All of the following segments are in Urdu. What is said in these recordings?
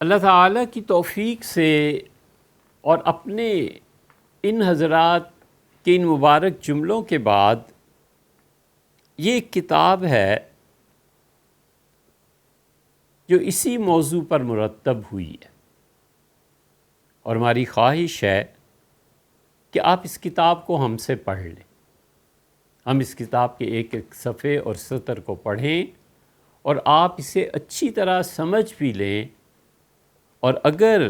اللہ تعالیٰ کی توفیق سے اور اپنے ان حضرات کے ان مبارک جملوں کے بعد یہ ایک کتاب ہے جو اسی موضوع پر مرتب ہوئی ہے، اور ہماری خواہش ہے کہ آپ اس کتاب کو ہم سے پڑھ لیں، ہم اس کتاب کے ایک ایک صفحے اور سطر کو پڑھیں اور آپ اسے اچھی طرح سمجھ بھی لیں، اور اگر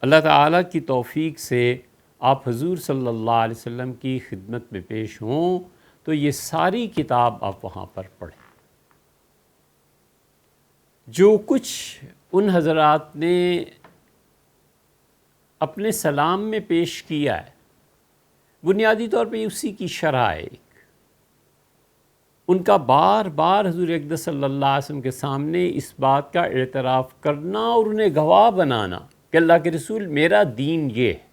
اللہ تعالیٰ کی توفیق سے آپ حضور صلی اللہ علیہ وسلم کی خدمت میں پیش ہوں تو یہ ساری کتاب آپ وہاں پر پڑھیں۔ جو کچھ ان حضرات نے اپنے سلام میں پیش کیا ہے بنیادی طور پہ اسی کی شرح ہے، ان کا بار بار حضور اقدس صلی اللہ علیہ وسلم کے سامنے اس بات کا اعتراف کرنا اور انہیں گواہ بنانا کہ اللہ کے رسول میرا دین یہ ہے،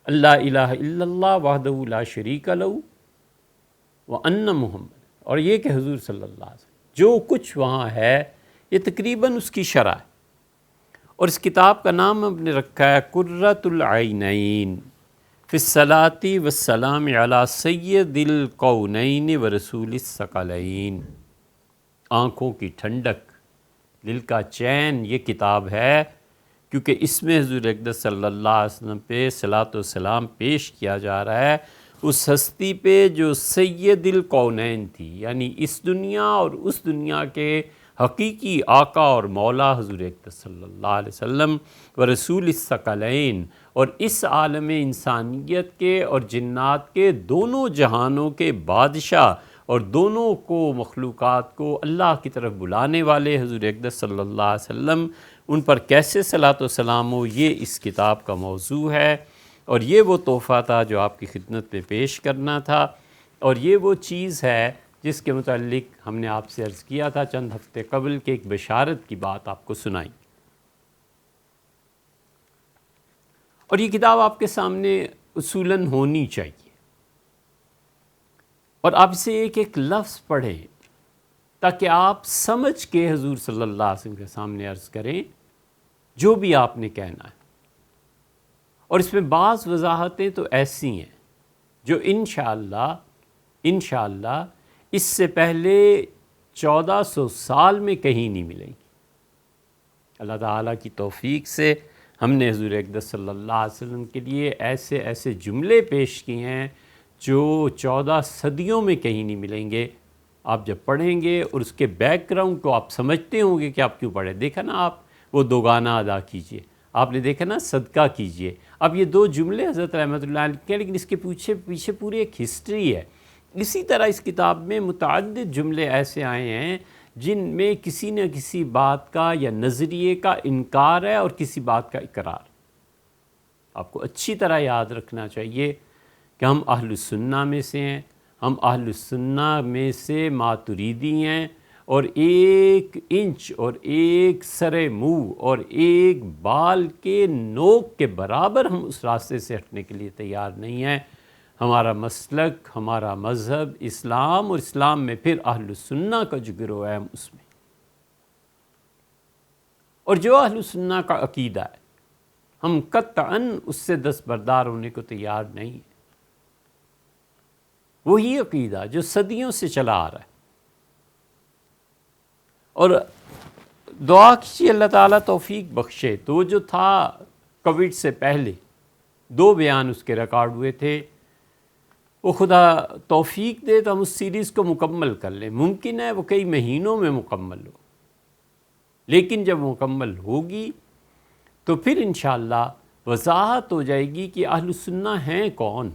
اللہ الہ الا اللہ وحدہ لا شریک لہ وان محمد، اور یہ کہ حضور صلی اللہ علیہ وسلم جو کچھ وہاں ہے یہ تقریباً اس کی شرح ہے۔ اور اس کتاب کا نام ہم نے رکھا ہے قرۃ العینین فی الصلاۃ والسلام علی سید الکونین ورسول الثقلین، آنکھوں کی ٹھنڈک، دل کا چین، یہ کتاب ہے کیونکہ اس میں حضور اقدس صلی اللہ علیہ وسلم پہ صلاۃ و سلام پیش کیا جا رہا ہے، اس ہستی پہ جو سید الکونین تھی، یعنی اس دنیا اور اس دنیا کے حقیقی آقا اور مولا حضور اقدس صلی اللہ علیہ وسلم و رسول الثقلین، اور اس عالم انسانیت کے اور جنات کے دونوں جہانوں کے بادشاہ اور دونوں کو مخلوقات کو اللہ کی طرف بلانے والے حضور اقدس صلی اللہ علیہ وسلم، ان پر کیسے صلاۃ و سلام ہو، یہ اس کتاب کا موضوع ہے، اور یہ وہ تحفہ تھا جو آپ کی خدمت میں پیش کرنا تھا، اور یہ وہ چیز ہے جس کے متعلق ہم نے آپ سے عرض کیا تھا چند ہفتے قبل کہ ایک بشارت کی بات آپ کو سنائی، اور یہ کتاب آپ کے سامنے اصولاً ہونی چاہیے، اور آپ اسے ایک ایک لفظ پڑھیں تاکہ آپ سمجھ کے حضور صلی اللہ علیہ وسلم کے سامنے عرض کریں جو بھی آپ نے کہنا ہے۔ اور اس میں بعض وضاحتیں تو ایسی ہیں جو انشاءاللہ اس سے پہلے 1400 سال میں کہیں نہیں ملیں گی۔ اللہ تعالیٰ کی توفیق سے ہم نے حضور اقدس صلی اللہ علیہ وسلم کے لیے ایسے ایسے جملے پیش کیے ہیں جو 14 صدیوں میں کہیں نہیں ملیں گے۔ آپ جب پڑھیں گے اور اس کے بیک گراؤنڈ کو آپ سمجھتے ہوں گے کہ آپ کیوں پڑھیں، دیکھا نا آپ وہ دو گانا ادا کیجئے، آپ نے دیکھا نا صدقہ کیجئے، اب یہ دو جملے حضرت رحمۃ اللہ علیہ کے، لیکن اس کے پیچھے پوری ایک ہسٹری ہے۔ اسی طرح اس کتاب میں متعدد جملے ایسے آئے ہیں جن میں کسی نہ کسی بات کا یا نظریے کا انکار ہے اور کسی بات کا اقرار۔ آپ کو اچھی طرح یاد رکھنا چاہیے کہ ہم اہل السنہ میں سے ہیں، ہم اہل السنہ میں سے ماتریدی ہیں، اور ایک انچ اور ایک سر منہ اور ایک بال کے نوک کے برابر ہم اس راستے سے ہٹنے کے لیے تیار نہیں ہیں۔ ہمارا مسلک، ہمارا مذہب اسلام، اور اسلام میں پھر اہل السنہ کا جو گروہ ہے ہم اس میں، اور جو اہل السنہ کا عقیدہ ہے ہم قطعاً اس سے دستبردار ہونے کو تیار نہیں ہیں۔ وہی عقیدہ جو صدیوں سے چلا آ رہا ہے، اور دعا کیجیے اللہ تعالیٰ توفیق بخشے۔ تو جو تھا کووڈ سے پہلے 2 بیان اس کے ریکارڈ ہوئے تھے، وہ خدا توفیق دے تو ہم اس سیریز کو مکمل کر لیں، ممکن ہے وہ کئی مہینوں میں مکمل ہو، لیکن جب مکمل ہوگی تو پھر انشاءاللہ وضاحت ہو جائے گی کہ اہل السنہ ہیں کون،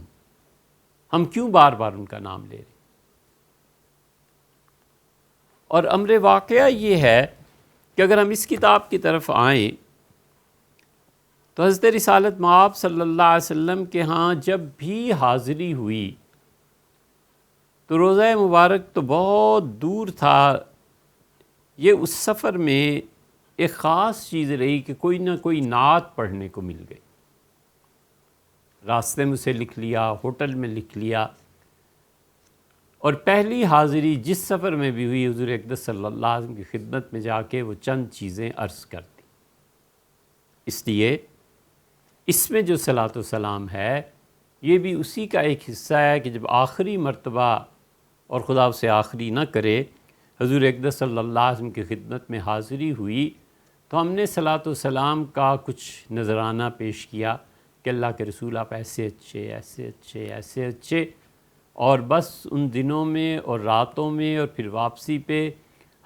ہم کیوں بار بار ان کا نام لے رہے ہیں۔ اور امر واقعہ یہ ہے کہ اگر ہم اس کتاب کی طرف آئیں تو حضرت رسالت مآب صلی اللہ علیہ وسلم کے ہاں جب بھی حاضری ہوئی تو روضہ مبارک تو بہت دور تھا، یہ اس سفر میں ایک خاص چیز رہی کہ کوئی نہ کوئی نعت پڑھنے کو مل گئی، راستے میں اسے لکھ لیا، ہوٹل میں لکھ لیا، اور پہلی حاضری جس سفر میں بھی ہوئی حضور اقدس صلی اللہ علیہ وسلم کی خدمت میں جا کے وہ چند چیزیں عرض کر دی۔ اس لیے اس میں جو صلاۃ و سلام ہے یہ بھی اسی کا ایک حصہ ہے کہ جب آخری مرتبہ اور خدا اسے آخری نہ کرے حضور اقدس صلی اللہ علیہ وسلم کی خدمت میں حاضری ہوئی تو ہم نے صلاۃ و سلام کا کچھ نذرانہ پیش کیا کہ اللہ کے رسول آپ ایسے اچھے ایسے اچھے ایسے اچھے، اور بس ان دنوں میں اور راتوں میں اور پھر واپسی پہ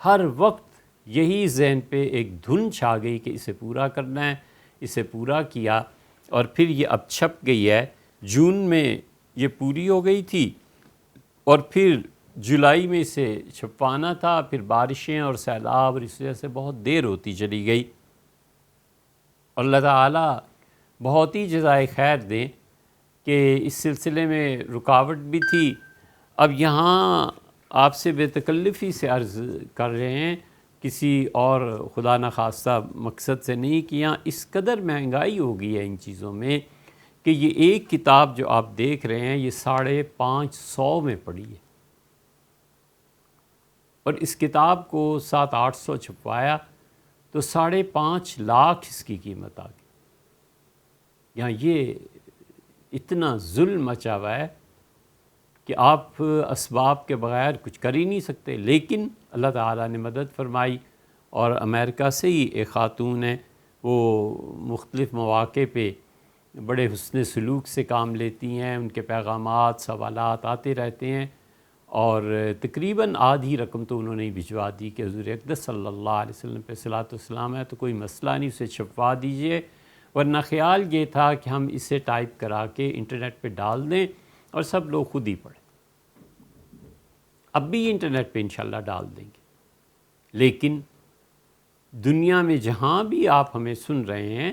ہر وقت یہی ذہن پہ ایک دھن چھا گئی کہ اسے پورا کرنا ہے، اسے پورا کیا، اور پھر یہ اب چھپ گئی ہے۔ جون میں یہ پوری ہو گئی تھی اور پھر جولائی میں اسے چھپوانا تھا، پھر بارشیں اور سیلاب اور اس وجہ سے بہت دیر ہوتی چلی گئی۔ اللہ تعالیٰ بہت ہی جزائے خیر دیں کہ اس سلسلے میں رکاوٹ بھی تھی۔ اب یہاں آپ سے بے تکلفی سے عرض کر رہے ہیں، کسی اور خدا نخواستہ مقصد سے نہیں، کہ یہاں اس قدر مہنگائی ہو گئی ہے ان چیزوں میں کہ یہ ایک کتاب جو آپ دیکھ رہے ہیں یہ 550 میں پڑی ہے، اور اس کتاب کو 700-800 چھپوایا تو 5.5 لاکھ اس کی قیمت آ گئی۔ یہاں یہ اتنا ظلم مچا ہوا ہے کہ آپ اسباب کے بغیر کچھ کر ہی نہیں سکتے، لیکن اللہ تعالیٰ نے مدد فرمائی، اور امریکہ سے ہی ایک خاتون ہے، وہ مختلف مواقع پہ بڑے حسن سلوک سے کام لیتی ہیں، ان کے پیغامات سوالات آتے رہتے ہیں، اور تقریباً آدھی رقم تو انہوں نے ہی بھجوا دی کہ حضور اقدس صلی اللہ علیہ وسلم پہ صلاۃ و سلام ہے تو کوئی مسئلہ نہیں، اسے چھپوا دیجئے، ورنہ خیال یہ تھا کہ ہم اسے ٹائپ کرا کے انٹرنیٹ پہ ڈال دیں اور سب لوگ خود ہی پڑھیں۔ اب بھی انٹرنیٹ پہ انشاءاللہ ڈال دیں گے، لیکن دنیا میں جہاں بھی آپ ہمیں سن رہے ہیں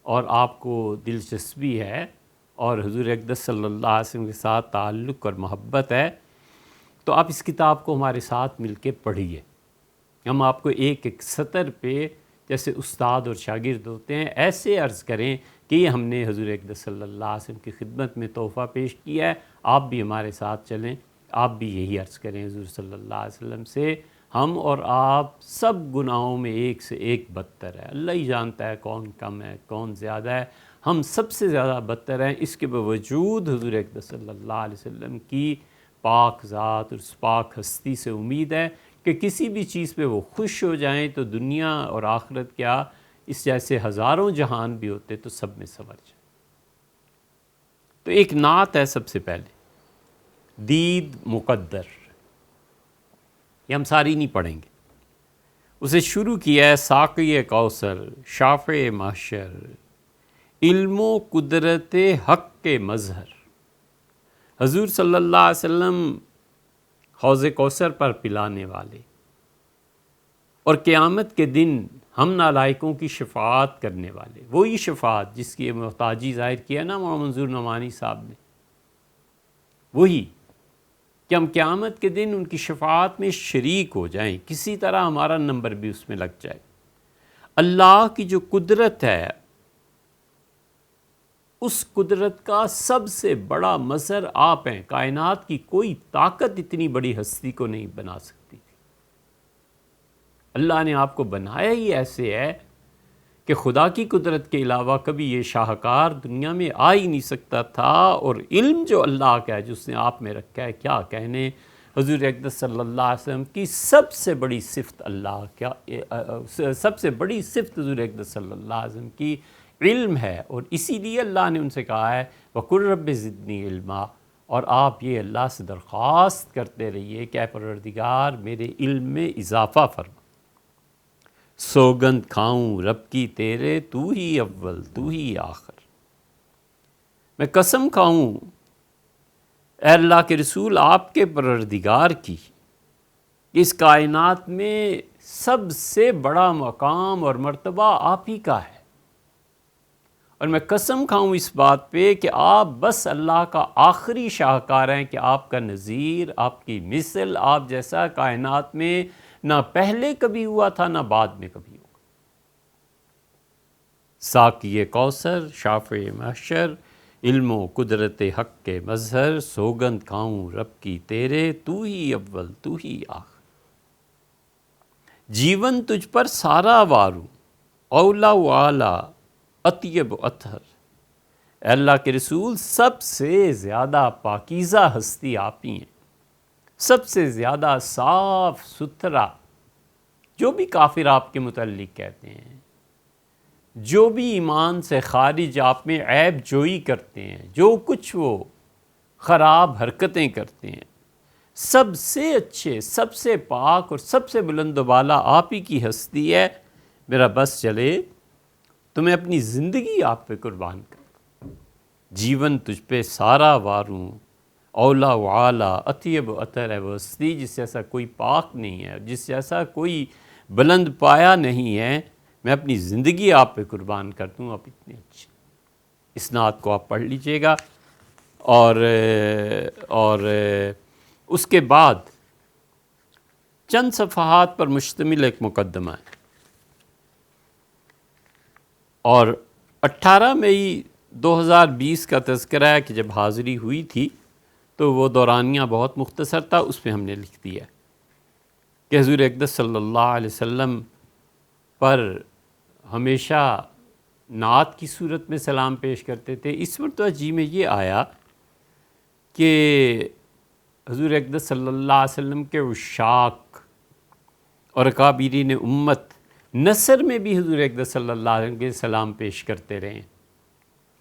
اور آپ کو دلچسپی ہے اور حضور اقدس صلی اللہ علیہ وسلم کے ساتھ تعلق اور محبت ہے تو آپ اس کتاب کو ہمارے ساتھ مل کے پڑھیے۔ ہم آپ کو ایک ایک سطر پہ جیسے استاد اور شاگرد ہوتے ہیں ایسے عرض کریں کہ یہ ہم نے حضور اقدس صلی اللہ علیہ وسلم کی خدمت میں تحفہ پیش کیا ہے، آپ بھی ہمارے ساتھ چلیں، آپ بھی یہی عرض کریں حضور صلی اللہ علیہ وسلم سے، ہم اور آپ سب گناہوں میں ایک سے ایک بدتر ہے، اللہ ہی جانتا ہے کون کم ہے کون زیادہ ہے، ہم سب سے زیادہ بدتر ہیں، اس کے باوجود حضور اقدس صلی اللہ علیہ وسلم کی پاک ذات اور اس پاک ہستی سے امید ہے کہ کسی بھی چیز پہ وہ خوش ہو جائیں تو دنیا اور آخرت کیا اس جیسے ہزاروں جہان بھی ہوتے تو سب میں سنور جائیں۔ تو ایک نعت ہے سب سے پہلے، دید مقدر، یہ ہم ساری نہیں پڑھیں گے، اسے شروع کیا ہے ساقی کوثر شافع محشر علم و قدرت حق کے مظہر۔ حضور صلی اللہ علیہ وسلم حوض کوثر پر پلانے والے، اور قیامت کے دن ہم نالائقوں کی شفاعت کرنے والے، وہی شفاعت جس کی محتاجی ظاہر کیا نا مولانا منظور نعمانی صاحب نے، وہی کہ ہم قیامت کے دن ان کی شفاعت میں شریک ہو جائیں، کسی طرح ہمارا نمبر بھی اس میں لگ جائے۔ اللہ کی جو قدرت ہے اس قدرت کا سب سے بڑا مظہر آپ ہیں، کائنات کی کوئی طاقت اتنی بڑی ہستی کو نہیں بنا سکتی تھی، اللہ نے آپ کو بنایا ہی ایسے ہے کہ خدا کی قدرت کے علاوہ کبھی یہ شاہکار دنیا میں آ ہی نہیں سکتا تھا، اور علم جو اللہ کا ہے جو اس نے آپ میں رکھا ہے، کیا کہنے، حضور اقدس صلی اللہ علیہ وسلم کی سب سے بڑی صفت اللہ کیا سب سے بڑی صفت حضور اقدس صلی اللہ علیہ وسلم کی علم ہے، اور اسی لیے اللہ نے ان سے کہا ہے وَقُلْ رَبِّ زِدْنِی عِلْمًا، اور آپ یہ اللہ سے درخواست کرتے رہیے کہ اے پروردگار میرے علم میں اضافہ فرما۔ سوگند کھاؤں رب کی تیرے، تو ہی اول تو ہی آخر، میں قسم کھاؤں اے اللہ کے رسول آپ کے پروردگار کی، اس کائنات میں سب سے بڑا مقام اور مرتبہ آپ ہی کا ہے، اور میں قسم کھاؤں اس بات پہ کہ آپ بس اللہ کا آخری شاہکار ہیں کہ آپ کا نظیر، آپ کی مثل، آپ جیسا کائنات میں نہ پہلے کبھی ہوا تھا نہ بعد میں کبھی ہوگا۔ ساقی کوثر شافع محشر علم و قدرت حق کے مظہر، سوگند کھاؤں رب کی تیرے، تو ہی اول تو ہی آخر۔ جیون تجھ پر سارا واروں، اولا و اعلیٰ اطیب و اطہر۔ اے اللہ کے رسول، سب سے زیادہ پاکیزہ ہستی آپ ہی ہیں، سب سے زیادہ صاف ستھرا۔ جو بھی کافر آپ کے متعلق کہتے ہیں، جو بھی ایمان سے خارج آپ میں عیب جوئی کرتے ہیں، جو کچھ وہ خراب حرکتیں کرتے ہیں، سب سے اچھے، سب سے پاک اور سب سے بلند و بالا آپ ہی کی ہستی ہے۔ میرا بس چلے تو میں اپنی زندگی آپ پہ قربان کروں، جیون تجھ پہ سارا واروں، اولا و اعلیٰ اطیب و اطہر ہے وہ ہستی جس جیسا کوئی پاک نہیں ہے، جس جیسا کوئی بلند پایا نہیں ہے۔ میں اپنی زندگی آپ پہ قربان کرتا ہوں، آپ اتنے اچھے۔ اسناد کو آپ پڑھ لیجئے گا، اور اس کے بعد چند صفحات پر مشتمل ایک مقدمہ ہے، اور 18 مئی 2020 کا تذکرہ ہے کہ جب حاضری ہوئی تھی تو وہ دورانیہ بہت مختصر تھا، اس پہ ہم نے لکھ دیا کہ حضور اقدس صلی اللہ علیہ وسلم پر ہمیشہ نعت کی صورت میں سلام پیش کرتے تھے۔ اس مرتبہ جی میں یہ آیا کہ حضور اقدس صلی اللہ علیہ وسلم کے عشاق اور اکابرین امت نثر میں بھی حضور اقدس صلی اللہ علیہ وسلم کے سلام پیش کرتے رہے ہیں۔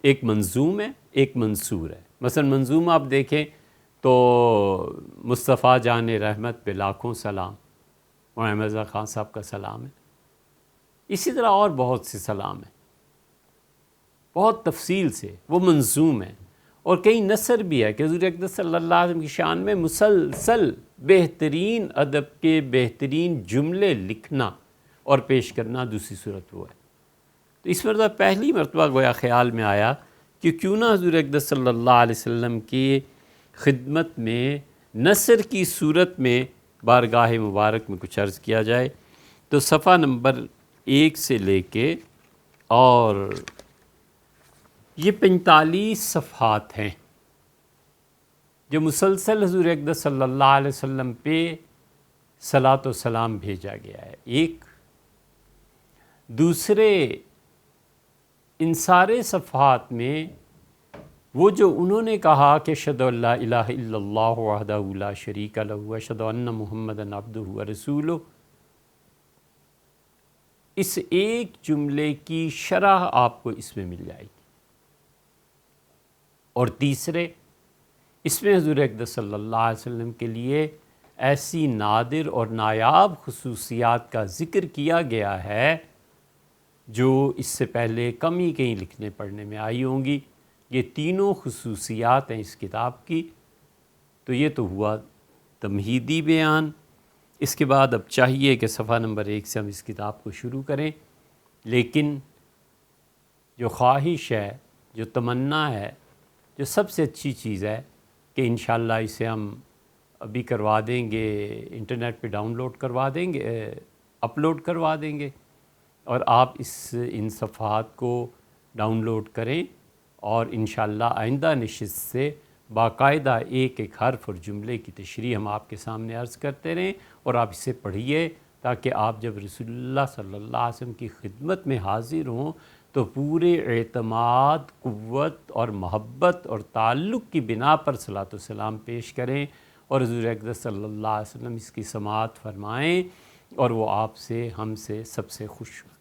ایک منظوم ہے، ایک منثور ہے۔ مثلا منظوم آپ دیکھیں تو مصطفیٰ جان رحمت پہ لاکھوں سلام، مولانا رضا خان صاحب کا سلام ہے۔ اسی طرح اور بہت سے سلام ہیں، بہت تفصیل سے وہ منظوم ہے، اور کئی نثر بھی ہے کہ حضور اقدس صلی اللہ علیہ وسلم کی شان میں مسلسل بہترین ادب کے بہترین جملے لکھنا اور پیش کرنا دوسری صورت وہ ہے۔ تو اس مرتبہ پہلی مرتبہ گویا خیال میں آیا کہ کیوں نہ حضور اقدس صلی اللہ علیہ وسلم کی خدمت میں نثر کی صورت میں بارگاہ مبارک میں کچھ عرض کیا جائے۔ تو صفحہ نمبر 1 سے لے کے اور یہ 45 صفحات ہیں جو مسلسل حضور اقدس صلی اللہ علیہ وسلم پہ صلاۃ و سلام بھیجا گیا ہے۔ ایک دوسرے ان سارے صفحات میں وہ جو انہوں نے کہا کہ اشہد ان لا الہ الا اللہ وحدہ لا شریک لہ واشہد ان محمدًا عبدہ ورسولہ، اس ایک جملے کی شرح آپ کو اس میں مل جائے گی۔ اور تیسرے، اس میں حضور اقدس صلی اللہ علیہ وسلم کے لیے ایسی نادر اور نایاب خصوصیات کا ذکر کیا گیا ہے جو اس سے پہلے کم ہی کہیں لکھنے پڑھنے میں آئی ہوں گی۔ یہ تینوں خصوصیات ہیں اس کتاب کی۔ تو یہ تو ہوا تمہیدی بیان۔ اس کے بعد اب چاہیے کہ صفحہ نمبر 1 سے ہم اس کتاب کو شروع کریں، لیکن جو خواہش ہے، جو تمنا ہے، جو سب سے اچھی چیز ہے کہ انشاءاللہ اسے ہم ابھی کروا دیں گے، انٹرنیٹ پہ ڈاؤن لوڈ کروا دیں گے، اپلوڈ کروا دیں گے، اور آپ ان صفحات کو ڈاؤن لوڈ کریں، اور انشاءاللہ آئندہ نشست سے باقاعدہ ایک ایک حرف اور جملے کی تشریح ہم آپ کے سامنے عرض کرتے رہیں، اور آپ اسے پڑھیے تاکہ آپ جب رسول اللہ صلی اللہ علیہ وسلم کی خدمت میں حاضر ہوں تو پورے اعتماد، قوت اور محبت اور تعلق کی بنا پر صلاۃ و سلام پیش کریں، اور حضور اقدس صلی اللہ علیہ وسلم اس کی سماعت فرمائیں، اور وہ آپ سے، ہم سے، سب سے خوش ہوں۔